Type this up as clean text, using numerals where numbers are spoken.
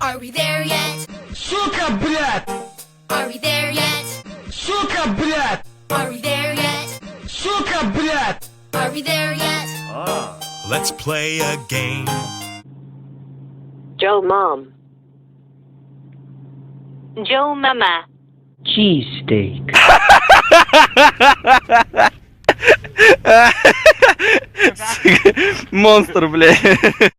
Are we there yet? Сука, блядь! Are we there yet? Сука, блядь! Are we there yet? Сука, блядь! Are we there yet? Let's play a game. Joe Mom. Joe Mama. Cheesesteak. Монстр, блядь.